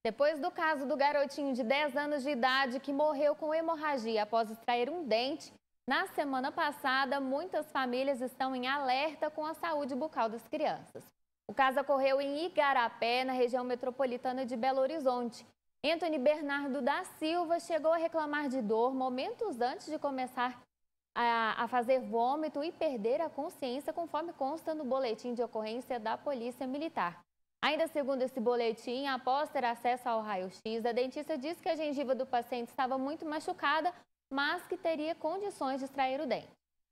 Depois do caso do garotinho de 10 anos de idade que morreu com hemorragia após extrair um dente, na semana passada, muitas famílias estão em alerta com a saúde bucal das crianças. O caso ocorreu em Igarapé, na região metropolitana de Belo Horizonte. Antony Bernardo da Silva chegou a reclamar de dor momentos antes de começar a fazer vômito e perder a consciência, conforme consta no boletim de ocorrência da Polícia Militar. Ainda segundo esse boletim, após ter acesso ao raio-x, a dentista disse que a gengiva do paciente estava muito machucada, mas que teria condições de extrair o dente.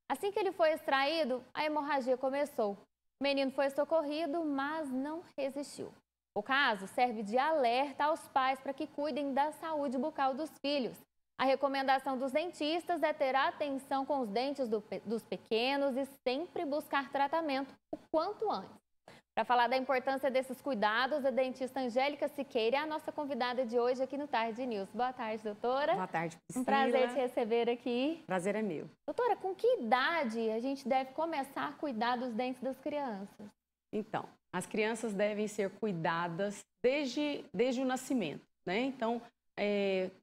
Assim que ele foi extraído, a hemorragia começou. O menino foi socorrido, mas não resistiu. O caso serve de alerta aos pais para que cuidem da saúde bucal dos filhos. A recomendação dos dentistas é ter atenção com os dentes dos pequenos e sempre buscar tratamento o quanto antes. Para falar da importância desses cuidados, a dentista Angélica Siqueira é a nossa convidada de hoje aqui no Tarde News. Boa tarde, doutora. Boa tarde, Priscila. Um prazer te receber aqui. Prazer é meu. Doutora, com que idade a gente deve começar a cuidar dos dentes das crianças? Então, as crianças devem ser cuidadas desde o nascimento, né? Então,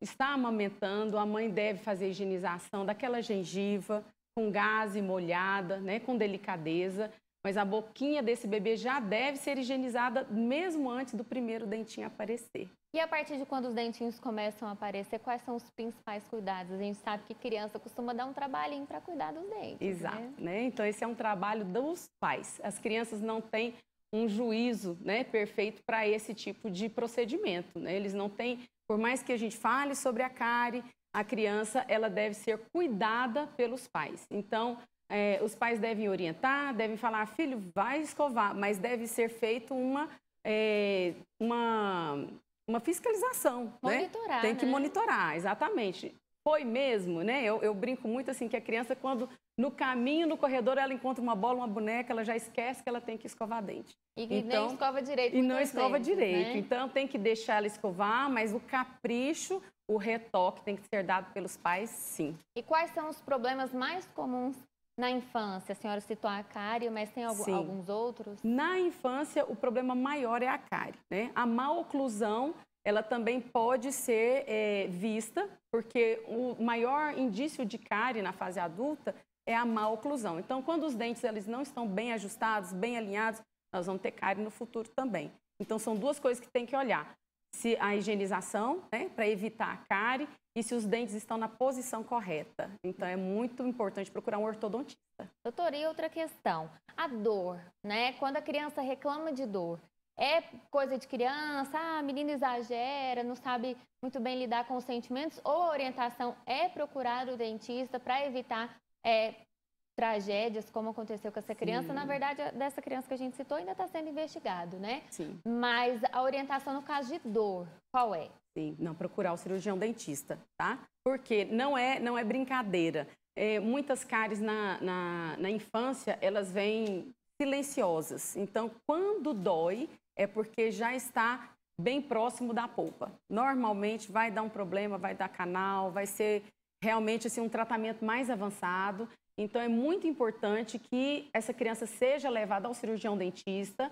está amamentando, a mãe deve fazer a higienização daquela gengiva com gaze molhada, né? Com delicadeza. Mas a boquinha desse bebê já deve ser higienizada mesmo antes do primeiro dentinho aparecer. E a partir de quando os dentinhos começam a aparecer, quais são os principais cuidados? A gente sabe que criança costuma dar um trabalhinho para cuidar dos dentes. Exato, né? Então esse é um trabalho dos pais. As crianças não têm um juízo, né, perfeito para esse tipo de procedimento, né? Eles não têm, por mais que a gente fale sobre a cárie, a criança ela deve ser cuidada pelos pais. Então, os pais devem orientar, devem falar, filho, vai escovar, mas deve ser feito uma fiscalização. Monitorar, né? Tem que né? monitorar, exatamente. Foi mesmo, né? Eu brinco muito assim que a criança, quando no caminho, no corredor, ela encontra uma bola, uma boneca, ela já esquece que ela tem que escovar dente. E que nem escova direito. E não escova direito. Né? Então, tem que deixar ela escovar, mas o capricho, o retoque tem que ser dado pelos pais, sim. E quais são os problemas mais comuns na infância? A senhora citou a cárie, mas tem alguns outros? Na infância, o problema maior é a cárie, né? A maloclusão, ela também pode ser vista, porque o maior indício de cárie na fase adulta é a maloclusão. Então, quando os dentes eles não estão bem ajustados, bem alinhados, nós vamos ter cárie no futuro também. Então, são duas coisas que tem que olhar. Se a higienização, né, para evitar a cárie, e se os dentes estão na posição correta. Então, é muito importante procurar um ortodontista. Doutora, e outra questão, a dor, né? Quando a criança reclama de dor, é coisa de criança, a menina exagera, não sabe muito bem lidar com os sentimentos, ou a orientação é procurar o dentista para evitar tragédias, como aconteceu com essa criança? Sim. Na verdade, dessa criança que a gente citou ainda está sendo investigado, né? Sim. Mas a orientação no caso de dor, qual é? Sim, não, procurar o cirurgião dentista, tá? Porque não é brincadeira. Muitas cáries na infância, elas vêm silenciosas. Então, quando dói, é porque já está bem próximo da polpa. Normalmente vai dar um problema, vai dar canal, vai ser realmente assim, um tratamento mais avançado. Então, é muito importante que essa criança seja levada ao cirurgião dentista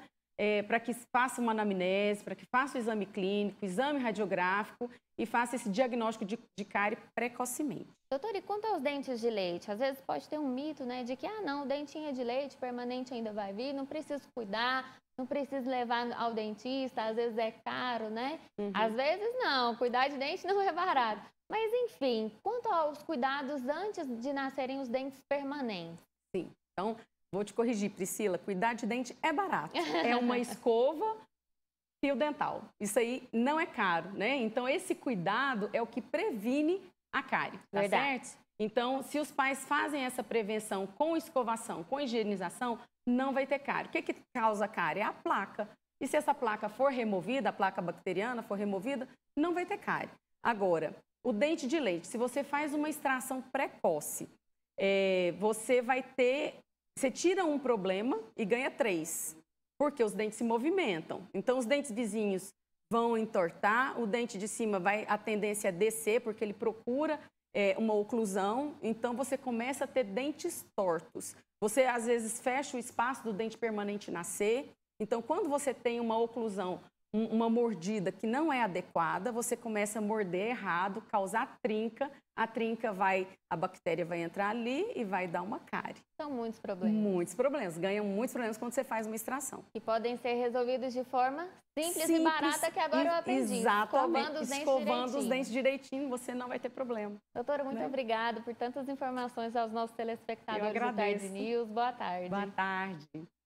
para que faça uma anamnese, para que faça o exame clínico, exame radiográfico e faça esse diagnóstico de cárie precocemente. Doutora, e quanto aos dentes de leite? Às vezes pode ter um mito, né, de que, não, o dentinho de leite permanente ainda vai vir, não preciso cuidar, não preciso levar ao dentista, às vezes é caro, né? Uhum. Às vezes não, cuidar de dente não é barato. Mas, enfim, quanto aos cuidados antes de nascerem os dentes permanentes? Sim, então, vou te corrigir, Priscila, cuidar de dente é barato. É uma escova, fio dental. Isso aí não é caro, né? Então, esse cuidado é o que previne a cárie, tá certo? Então, se os pais fazem essa prevenção com escovação, com higienização, não vai ter cárie. O que causa cárie? É a placa. E se essa placa for removida, a placa bacteriana for removida, não vai ter cárie. Agora, o dente de leite, se você faz uma extração precoce, você tira um problema e ganha 3, porque os dentes se movimentam. Então, os dentes vizinhos vão entortar, o dente de cima a tendência é descer, porque ele procura uma oclusão, então você começa a ter dentes tortos. Você, às vezes, fecha o espaço do dente permanente nascer. Então, quando você tem uma oclusão uma mordida que não é adequada, você começa a morder errado, causar trinca, a bactéria vai entrar ali e vai dar uma cárie. São muitos problemas. Muitos problemas, ganham muitos problemas quando você faz uma extração. E podem ser resolvidos de forma simples e barata, que agora eu aprendi. Exatamente, escovando os dentes direitinho, você não vai ter problema. Doutora, muito obrigada por tantas informações aos nossos telespectadores do Tarde News. Boa tarde. Boa tarde.